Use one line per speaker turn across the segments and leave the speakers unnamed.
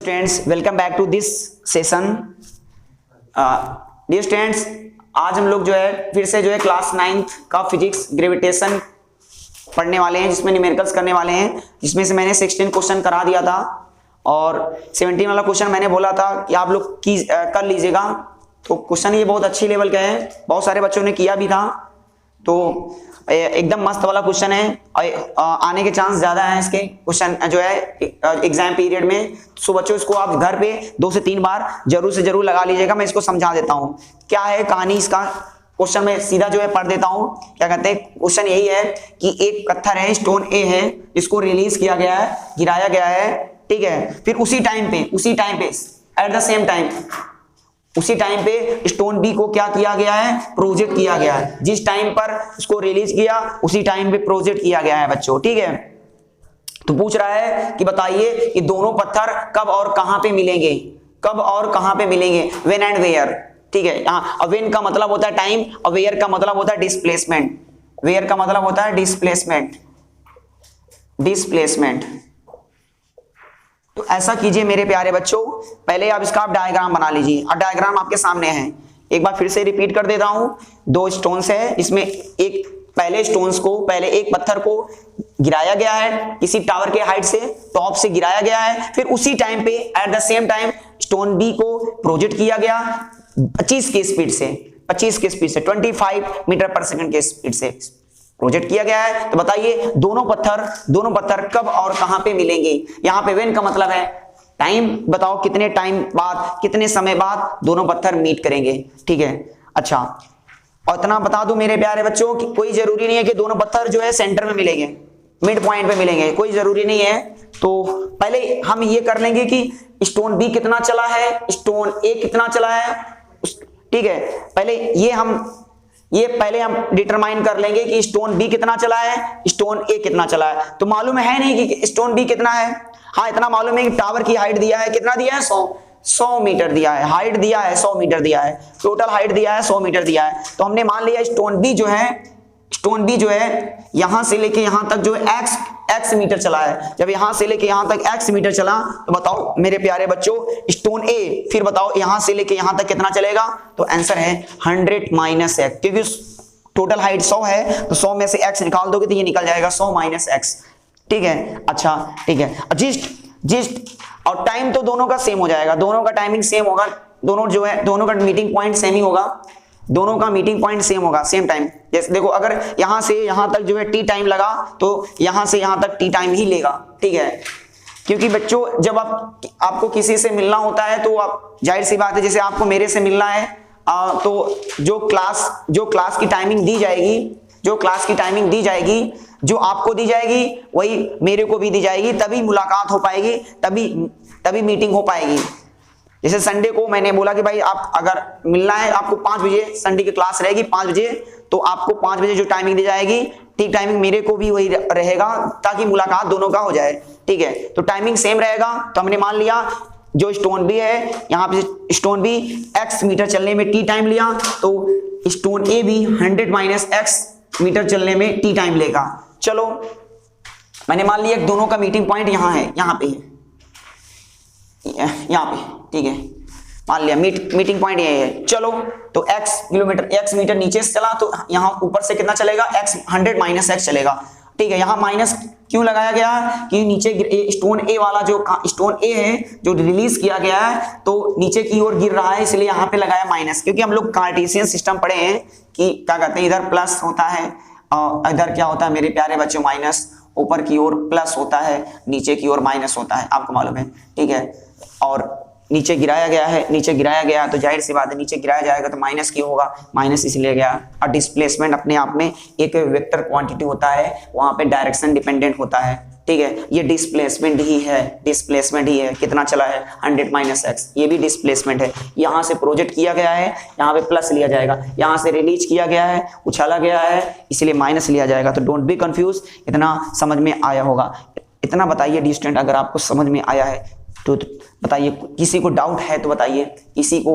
Students, welcome back to this session. Dear students, आज हम लोग जो है फिर से जो है क्लास 9th का फिजिक्स ग्रेविटेशन पढ़ने वाले हैं, जिसमें न्यूमेरिकल्स करने वाले हैं, जिसमें से मैंने 16 क्वेश्चन करा दिया था और 17 वाला क्वेश्चन मैंने बोला था कि आप लोग कर लीजिएगा। तो क्वेश्चन ये बहुत अच्छी लेवल का है, बहुत सारे बच्चों ने किया भी था, तो एकदम मस्त वाला क्वेश्चन है। आने के चांस ज्यादा है इसके क्वेश्चन जो है एग्जाम पीरियड में। सो बच्चों, इसको आप घर पे 2 से 3 बार जरूर से जरूर लगा लीजिएगा। मैं इसको समझा देता हूँ क्या है कहानी इसका। क्वेश्चन में सीधा जो है पढ़ देता हूँ। क्या कहते हैं, क्वेश्चन यही है कि एक पत्थर है, स्टोन ए है, इसको रिलीज किया गया है, गिराया गया है, ठीक है। फिर उसी टाइम पे एट द सेम टाइम उसी टाइम पे स्टोन बी को क्या किया गया है, प्रोजेक्ट किया गया है। जिस टाइम पर उसको रिलीज किया उसी टाइम पे प्रोजेक्ट किया गया है बच्चों, ठीक है। तो पूछ रहा है कि बताइए कि दोनों पत्थर कब और कहां पे मिलेंगे, कब और कहां पे मिलेंगे, व्हेन एंड वेयर, ठीक है। यहाँ व्हेन का मतलब होता है टाइम और वेयर का मतलब होता है डिस्प्लेसमेंट। वेयर का मतलब होता है डिस्प्लेसमेंट। तो ऐसा कीजिए मेरे प्यारे बच्चों, पहले आप इसका डायग्राम बना लीजिए और डायग्राम आपके सामने है। एक बार फिर से रिपीट कर देता हूं। 2 स्टोन्स है, इसमें पहले एक पत्थर को गिराया गया है किसी टावर के हाइट से, टॉप से गिराया गया है। फिर उसी टाइम पे at the same time stone B को प्रोजेक्ट किया गया 25 की स्पीड से 25 मीटर पर सेकंड के स्पीड से प्रोजेक्ट किया गया है। तो बताइए दोनों पत्थर कब और कहां पे मिलेंगे। यहां पे व्हेन का मतलब है टाइम, बताओ कितने टाइम बाद, कितने समय बाद दोनों पत्थर मीट करेंगे, ठीक है। अच्छा, और इतना बता दूं मेरे प्यारे बच्चों कि कोई जरूरी नहीं है कि दोनों पत्थर जो है सेंटर में मिलेंगे, मिड पॉइंट पे मिलेंगे, कोई जरूरी नहीं है। तो पहले हम ये कर लेंगे कि स्टोन बी कितना चला है, स्टोन ए कितना चला है, ठीक है। पहले हम डिटरमाइन कर लेंगे कि स्टोन बी कितना चला है, स्टोन ए कितना चला है। तो मालूम है नहीं कि स्टोन बी कितना है, हाँ इतना मालूम है कि टावर की हाइट दिया है, कितना दिया है, 100 मीटर दिया है, हाइट दिया है 100 मीटर दिया है, टोटल हाइट दिया है 100 मीटर दिया है। तो हमने मान लिया स्टोन बी जो है यहां से लेके यहां तक जो है x मीटर चला है। जब यहां से लेके यहां तक x मीटर चला तो बताओ मेरे प्यारे बच्चों स्टोन ए फिर बताओ यहां से लेके यहां तक कितना चलेगा। तो आंसर है 100 माइनस x, क्योंकि टोटल हाइट 100 है तो 100 में से x निकाल दोगे तो ये निकल जाएगा 100 माइनस x, ठीक है। अच्छा ठीक है, जिस्ट और टाइम तो दोनों का सेम हो जाएगा, दोनों का टाइमिंग सेम होगा, दोनों का मीटिंग पॉइंट सेम ही होगा, दोनों का मीटिंग पॉइंट सेम होगा, सेम टाइम। जैसे देखो अगर यहां से यहां तक जो है टी टाइम लगा तो यहां से यहां तक टी टाइम ही लेगा, ठीक है। क्योंकि बच्चों जब आपको किसी से मिलना होता है तो आप जाहिर सी बात है, जैसे आपको मेरे से मिलना है तो जो क्लास की टाइमिंग दी जाएगी, जो आपको दी जाएगी वही मेरे को भी दी जाएगी, तभी मुलाकात हो पाएगी, तभी मीटिंग हो पाएगी। जैसे संडे को मैंने बोला कि भाई आप अगर मिलना है आपको 5 बजे संडे की क्लास रहेगी 5 बजे, तो आपको 5 बजे जो टाइमिंग दी जाएगी ठीक टाइमिंग मेरे को भी वही रहेगा, ताकि मुलाकात दोनों का हो जाए, ठीक है। तो टाइमिंग सेम रहेगा। तो हमने मान लिया जो स्टोन बी है, यहाँ पे स्टोन बी x मीटर चलने में टी टाइम लिया, तो स्टोन ए भी 100 माइनस x मीटर चलने में टी टाइम लेगा। चलो मैंने मान लिया दोनों का मीटिंग पॉइंट यहाँ है, यहाँ पे, ठीक है, मान लिया मीटिंग पॉइंट ये है। चलो तो x मीटर नीचे से चला तो यहाँ ऊपर से कितना चलेगा, x 100 माइनस x चलेगा, ठीक है। यहाँ माइनस क्यों लगाया गया कि नीचे स्टोन ए वाला जो स्टोन ए है जो रिलीज किया गया है तो नीचे की ओर गिर रहा है, इसलिए यहाँ पे लगाया माइनस। क्योंकि हम लोग कार्टेशियन सिस्टम पढ़े हैं कि क्या कहते हैं, इधर प्लस होता है और इधर क्या होता है मेरे प्यारे बच्चों, माइनस। ऊपर की ओर प्लस होता है, नीचे की ओर माइनस होता है, आपको मालूम है, ठीक है। और नीचे गिराया गया तो जाहिर सी बात है नीचे गिराया जाएगा तो माइनस क्यों होगा, माइनस इसलिए गया। और डिस्प्लेसमेंट अपने आप में एक वेक्टर क्वांटिटी होता है, वहां पे डायरेक्शन डिपेंडेंट होता है, ठीक है। ये डिस्प्लेसमेंट ही है, कितना चला है 100 माइनस x, ये भी डिस्प्लेसमेंट है। यहाँ से प्रोजेक्ट किया गया है, यहाँ पे प्लस लिया जाएगा, यहाँ से रिलीज किया गया है, उछाला गया है, इसलिए माइनस लिया जाएगा। तो डोंट बी कंफ्यूज, इतना समझ में आया होगा। इतना बताइए डिस्टेंट, अगर आपको समझ में आया है तो बताइए। किसी को डाउट है तो बताइए, किसी को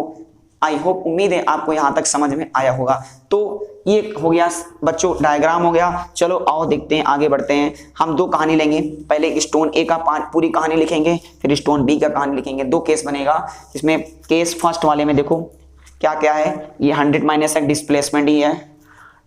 आई होप, उम्मीद है आपको यहाँ तक समझ में आया होगा। तो ये हो गया बच्चों डायग्राम हो गया। चलो आओ देखते हैं, आगे बढ़ते हैं। हम दो कहानी लेंगे, पहले स्टोन ए का पूरी कहानी लिखेंगे, फिर स्टोन बी का कहानी लिखेंगे। दो केस बनेगा, इसमें केस फर्स्ट वाले में देखो क्या क्या है। ये 100 माइनस एक्स डिस्प्लेसमेंट ही है,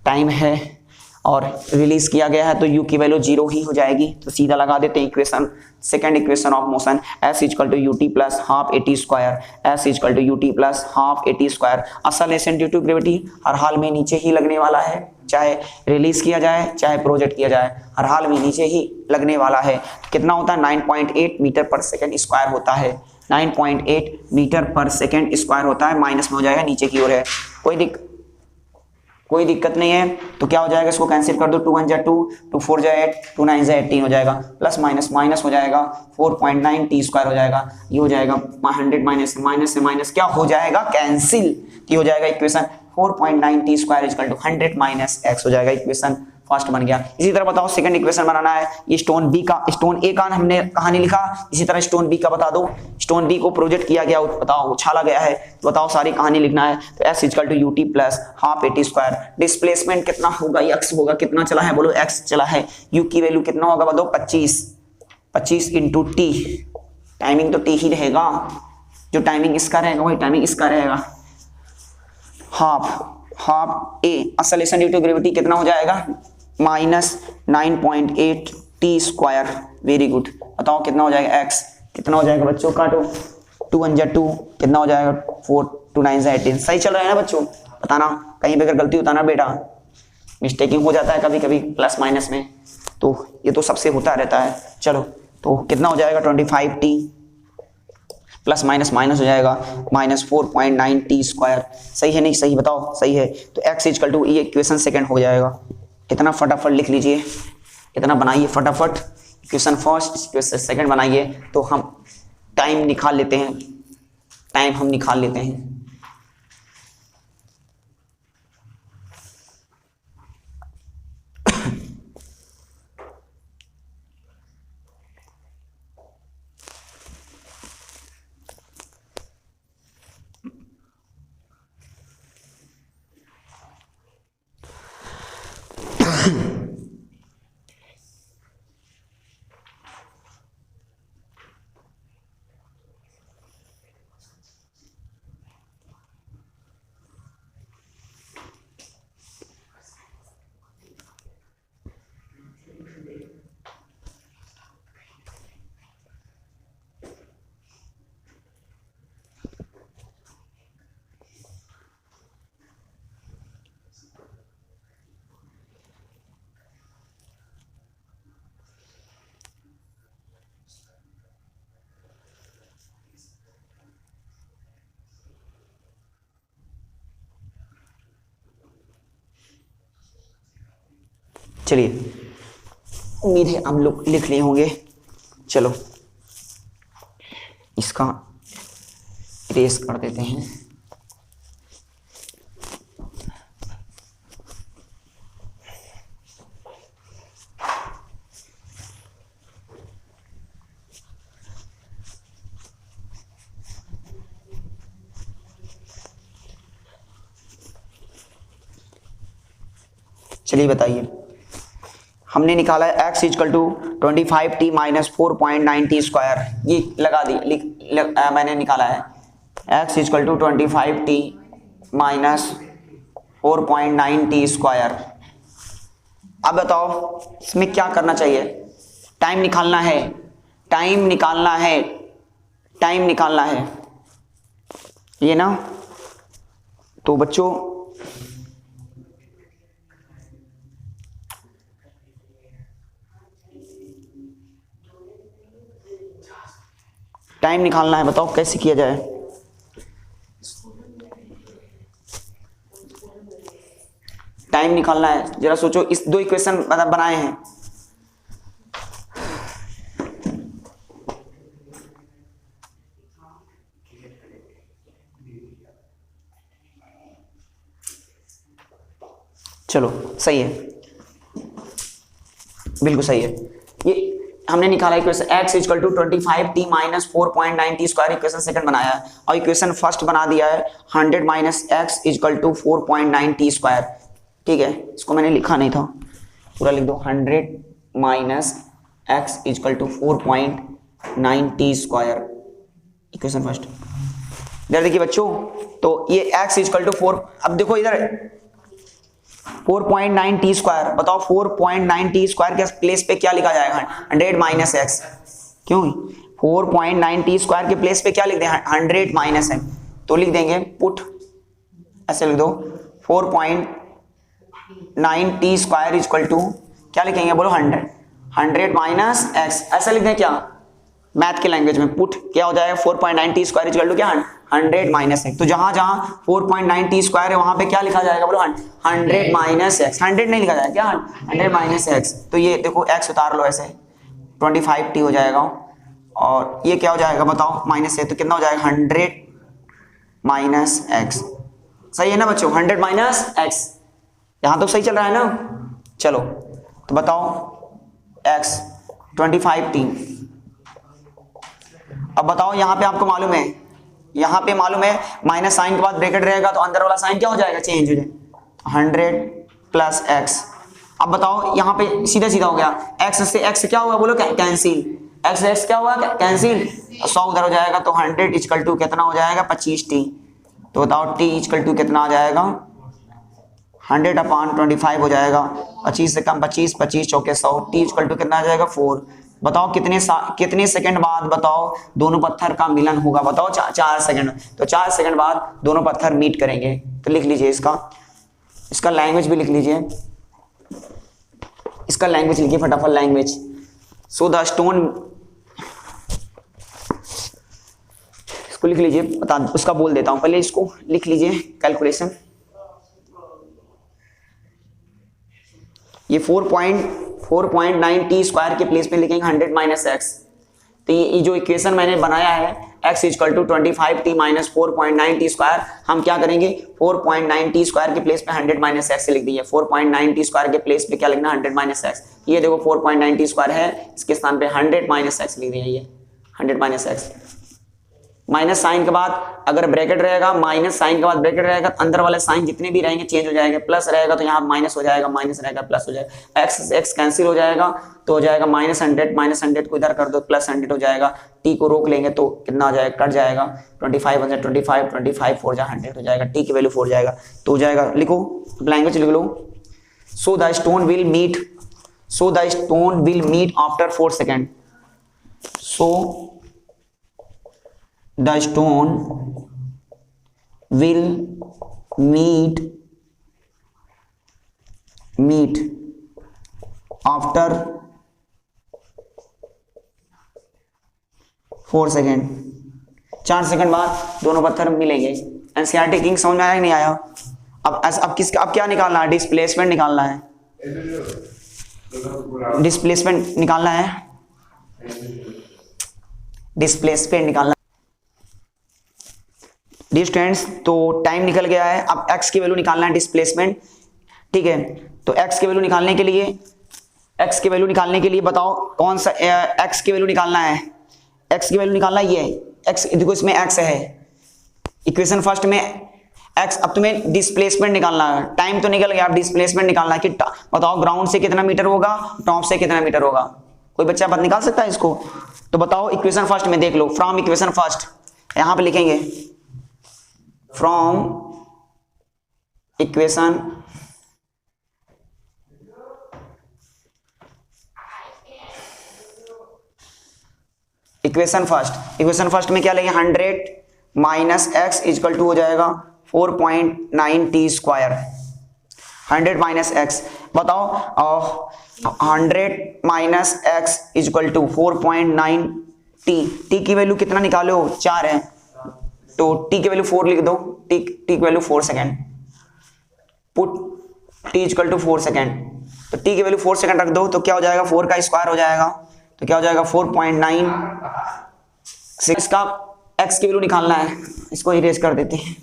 टाइम है और रिलीज किया गया है, तो u की वैल्यू 0 ही हो जाएगी। तो सीधा लगा देते हैं equation, second equation of motion, s equal to ut plus half at square, s equal to ut plus half at square. Acceleration due to gravity हर हाल में नीचे ही लगने वाला है, चाहे रिलीज किया जाए चाहे प्रोजेक्ट किया जाए, हर हाल में नीचे ही लगने वाला है। कितना होता है 9.8 मीटर पर सेकेंड स्क्वायर होता है, 9.8 मीटर पर सेकेंड स्क्वायर होता है। माइनस में हो जाएगा, नीचे की ओर है, कोई दिक्कत नहीं है। तो क्या हो जाएगा, इसको कैंसिल कर दो, 2 1 जा 2, 2 4 जा 8, 2 9 जा 18 हो जाएगा, प्लस माइनस माइनस हो जाएगा, 4.9 टी स्क्वायर हो जाएगा। ये हो जाएगा 100 माइनस से माइनस क्या हो जाएगा, कैंसिल। ये हो जाएगा equation 4.9 t square equal to 100 minus x हो जाएगा। इक्वेशन फर्स्ट बन गया। इसी तरह बताओ सेकंड इक्वेशन बनाना है। ये स्टोन बी का, स्टोन ए का हमने कहानी लिखा, इसी तरह स्टोन बी का बता दो। स्टोन बी को प्रोजेक्ट किया गया, बताओ उछाला गया है, तो बताओ सारी कहानी लिखना है। तो s equal to u t plus half a t square. Displacement कितना होगा, एक्स होगा, कितना चला है बोलो, एक्स चला है। यू की वैल्यू कितना होगा बताओ, 25 इंटू टी, टाइमिंग तो टी ही रहेगा, जो टाइमिंग इसका रहेगा वही टाइमिंग इसका रहेगा। Half a acceleration due to gravity कितना हो जाएगा, minus 9.8 T square. Very good. बताओ कितना हो जाएगा, एक्स कितना हो जाएगा बच्चों, काटो, 2 1 जा 2, कितना हो जाएगा 4, 2 9 जा 18। सही चल रहा है ना बच्चों, बताना कहीं पे अगर गलती बताना बेटा, मिस्टेकिंग हो जाता है कभी कभी प्लस माइनस में, तो ये तो सबसे होता रहता है। चलो तो कितना हो जाएगा 25 टी प्लस माइनस माइनस हो जाएगा माइनस 4.9 टी स्क्वायर। सही है नहीं सही बताओ, सही है। तो एक्स इक्वल टू, ये इक्वेशन सेकंड हो जाएगा। इतना फटाफट लिख लीजिए, इतना बनाइए फटाफट, इक्वेशन फर्स्ट इक्वेशन सेकंड बनाइए, तो हम टाइम निकाल लेते हैं, टाइम हम निकाल लेते हैं। चलिए, उम्मीद है हम लोग लिख लिए होंगे। चलो इसका इरेज कर देते हैं। चलिए बताइए, हमने निकाला है x इक्वल टू 25 टी माइनस 4.9 टी स्क्वायर। ये लगा दी, मैंने निकाला है x इक्वल टू 25 टी माइनस 4.9 टी स्क्वायर। अब बताओ इसमें क्या करना चाहिए, टाइम निकालना है, टाइम निकालना है, टाइम निकालना है, ये ना। तो बच्चों टाइम निकालना है, बताओ कैसे किया जाए। टाइम निकालना है, जरा सोचो। इस दो इक्वेशन बनाए हैं, चलो सही है, बिल्कुल सही है। ये हमने निकाला equation x equal to 25t minus 4.9t square equation second बनाया है और इक्वेशन फर्स्ट बना दिया है 100 minus x equal to 4.9t square. ठीक है, इसको मैंने लिखा नहीं था, पूरा लिख दो 100 minus x equal to 4.9t square equation first. इधर देखिए बच्चों, तो ये x इक्वल टू 4, अब देखो इधर 4.9t स्क्वायर, बताओ 4.9t स्क्वायर के प्लेस पे क्या लिखा जाएगा 100 माइनस एक्स, क्यों 4.9t स्क्वायर के प्लेस पे क्या लिख दें 100 माइनस एक्स, तो लिख देंगे पुट, ऐसे लिख दो 4.9t स्क्वायर इक्वल टू क्या लिखेंगे बोलो 100 माइनस एक्स, ऐसा लिख दें क्या मैथ के लैंग्वेज में, पुट क्या हो जाएगा 4.9t स्क्वायर इक्वल टू क्या 100 माइनस एक्स। तो जहां जहां 4.9t स्क्वायर है वहां पे क्या लिखा जाएगा बोलो 100 माइनस एक्स, 100 नहीं लिखा जाएगा क्या 100 माइनस एक्स। तो ये देखो x उतार लो ऐसे 25t हो जाएगा और ये क्या हो जाएगा बताओ माइनस है, तो कितना हो जाएगा 100 माइनस एक्स। सही है ना बच्चों 100 माइनस एक्स, यहां तो सही चल रहा है ना। चलो तो बताओ x 25t, अब बताओ यहां पे आपको मालूम है, यहां पे मालूम है माइनस साइन के बाद ब्रैकेट रहेगा तो अंदर वाला साइन क्या हो जाएगा चेंज हो जाएगा 100 प्लस एक्स। अब बताओ यहां पे सीधा सीधा हो गया, x से x क्या हुआ बोलो कैंसिल, x से x क्या हुआ कैंसिल, 100 उधर हो जाएगा तो 100 इक्वल टू कितना हो जाएगा 25t। तो बताओ t इक्वल टू कितना आ जाएगा 100 अपॉन 25 हो जाएगा, 25 से कम 25, 25 चौके 100, t इक्वल टू कितना आ जाएगा 4। बताओ कितने सेकंड बाद बताओ दोनों पत्थर का मिलन होगा, बताओ 4 सेकंड, तो 4 सेकंड बाद दोनों पत्थर मीट करेंगे। तो लिख लीजिए इसका लैंग्वेज भी लिख लीजिए, इसका लैंग्वेज लिखिए फटाफट लैंग्वेज। सो द स्टोन, इसको लिख लीजिए, बता उसका बोल देता हूं, पहले इसको लिख लीजिए कैलकुलेशन। ये 4.9t स्क्वायर के प्लेस में लिखेंगे 100 माइनस एक्स। तो ये जो इक्वेशन मैंने बनाया है x equal to 25t minus 4.9t square, हम क्या करेंगे 4.9t स्क्वायर के प्लेस पे 100 माइनस एक्स लिख दिए, 4.9t स्क्वायर के प्लेस पे क्या लिखना 100 माइनस एक्स। ये देखो 4.9t स्क्वायर है, इसके स्थान पे 100 माइनस एक्स लिख दिया, ये 100 माइनस एक्स। माइनस साइन के बाद अगर ब्रैकेट रहेगा, माइनस साइन के बाद ब्रैकेट रहेगा, अंदर वाले साइन जितने भी रहेंगे चेंज हो जाएंगे, प्लस रहेगा तो यहाँ माइनस हो जाएगा, माइनस रहेगा प्लस हो जाएगा, एक्स एक्स कैंसिल हो जाएगा तो हो जाएगा -100, -100 को इधर कर दो +100 हो जाएगा, टी को रोक लेंगे तो कितना हो जाएगा कट जाएगा 25 25 4 जा 100 हो जाएगा, टी की वैल्यू 4 जाएगा तो हो जाएगा, लिखो लैंग्वेज लिख लो। So the stone will meet after 4 second, so the stone will meet after 4 second, 4 second बाद दोनों पत्थर मिलेंगे। एनसीईआरटी किंग समझ में आया कि नहीं आया। अब क्या निकालना है, डिस्प्लेसमेंट निकालना है, डिस्प्लेसमेंट निकालना है, डिस्प्लेसमेंट निकालना। डिस्टेंस तो टाइम निकल गया है, अब x की वैल्यू निकालना है डिस्प्लेसमेंट। ठीक है, तो x की वैल्यू निकालने के लिए बताओ कौन सा x की वैल्यू निकालना है, x की वैल्यू निकालना ये x, देखो इसमें x है इक्वेशन फर्स्ट में x। अब तुम्हें डिस्प्लेसमेंट निकालना है, टाइम तो निकल गया, अब डिस्प्लेसमेंट निकालना है कि बताओ ग्राउंड से कितना मीटर होगा, टॉप से कितना मीटर होगा, कोई बच्चा बात निकाल सकता है इसको। तो बताओ इक्वेशन फर्स्ट में देख लो, फ्रॉम इक्वेशन फर्स्ट यहां पे लिखेंगे फ्रॉम इक्वेशन फर्स्ट में क्या लेंगे 100 माइनस एक्स इक्वल टू हो जाएगा 4.9t स्क्वायर, 100 माइनस एक्स। बताओ 100 minus x equal to 4.9t, t की वैल्यू कितना निकालो 4 है तो t की वैल्यू 4 लिख दो, t की value 4 second, put t equal to 4 second, तो t की वैल्यू 4 सेकेंड रख दो तो क्या हो जाएगा 4 का स्क्वायर हो जाएगा, तो क्या हो जाएगा 4.9। इसका x की वैल्यू निकालना है, इसको इरेज कर देते हैं।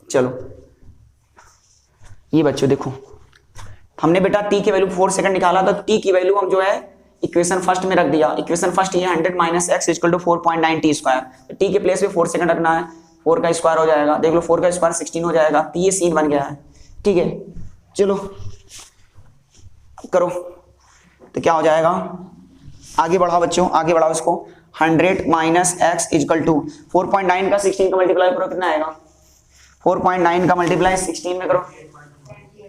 चलो ये बच्चों देखो, हमने बेटा टी की वैल्यू 4 सेकंड निकाला, तो टी की वैल्यू हम जो है इक्वेशन फर्स्ट में रख दिया। इक्वेशन फर्स्ट ये 100 minus x equal to 4.9 t square. T के प्लेस पे 4 सेकंड रखना है, 4 का स्क्वायर हो जाएगा, देख लो 4 का स्क्वायर 16 हो जाएगा। तो ये सीन बन गया है, ठीक है। चलो करो, तो क्या हो जाएगा, आगे बढ़ाओ बच्चों, आगे बढ़ाओ इसको। 100 माइनस एक्स इक्वल टू 4.9 का 16 का मल्टीप्लाई करो, कितना आएगा, 4.9 का मल्टीप्लाई 16 में करो,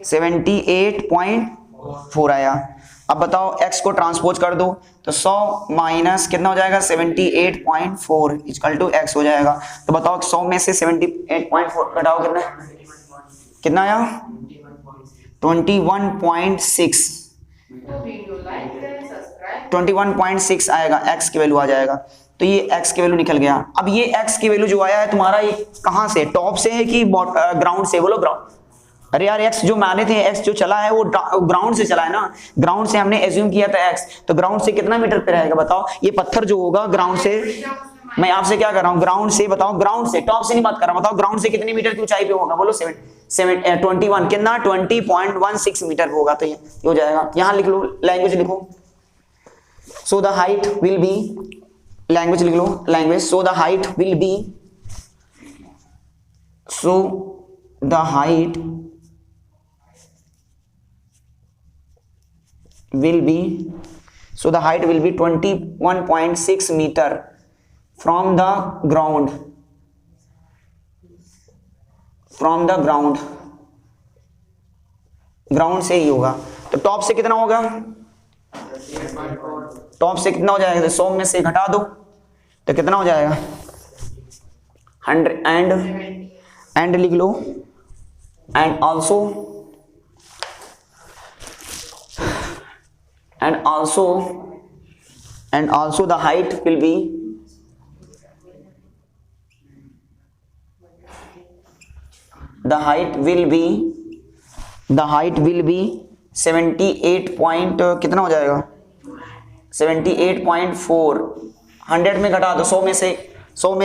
78.4 आया। अब बताओ x को ट्रांसपोज कर दो, तो 100 माइनस कितना हो जाएगा, 78.4 इक्वल टू x हो जाएगा। तो बताओ 100 में से 78.4 घटाओ, कितना आया, 21.6 21.6 आएगा, x की वैल्यू आ जाएगा। तो ये x की वैल्यू निकल गया। अब ये x की वैल्यू जो आया है तुम्हारा, ये कहां से, टॉप से है कि ग्राउंड से, बोलो ग्राउंड। अरे यार x जो माने थे, x जो चला है वो ग्राउंड से चला है ना, ग्राउंड से हमने एज्यूम किया था x, तो ग्राउंड से कितना मीटर पे रहेगा बताओ। ये पत्थर जो होगा ग्राउंड से, मैं आपसे क्या कर रहा हूँ, ग्राउंड से बताओ, ग्राउंड से, टॉप से नहीं बात कर रहा हूँ, बताओ ग्राउंड से कितनी मीटर की ऊंचाई पे होगा, बोलो 21 कितना, 20.16 मीटर होगा। तो ये हो जाएगा, यहां लिख लो, लैंग्वेज लिखो, so the height will be, language लिख लो, language, so the height will be, so the height will be, so the height will be 21.6 meter from the ground, from the ground, ground से ही होगा। तो top से कितना होगा, top से कितना हो जाएगा, 100 में से घटा दो तो कितना हो जाएगा, 100 एंड लिख लो, and also the height will be, the height will be 78 point कितना हो जाएगा, 78.4, 100 में घटा दो, 100 में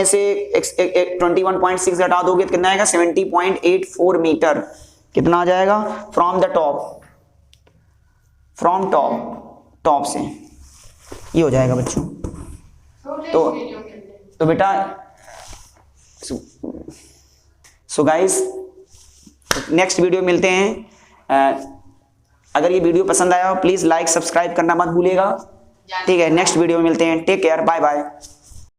से 21.6 घटा दोगे तो कितना आएगा, 70.84 मीटर, कितना आ जाएगा, from the top, from top से, ये हो जाएगा बच्चों। तो बेटा सो गाइस नेक्स्ट वीडियो मिलते हैं। अगर ये वीडियो पसंद आया हो प्लीज लाइक सब्सक्राइब करना मत भूलिएगा, ठीक है। नेक्स्ट वीडियो में मिलते हैं, टेक केयर, बाय बाय।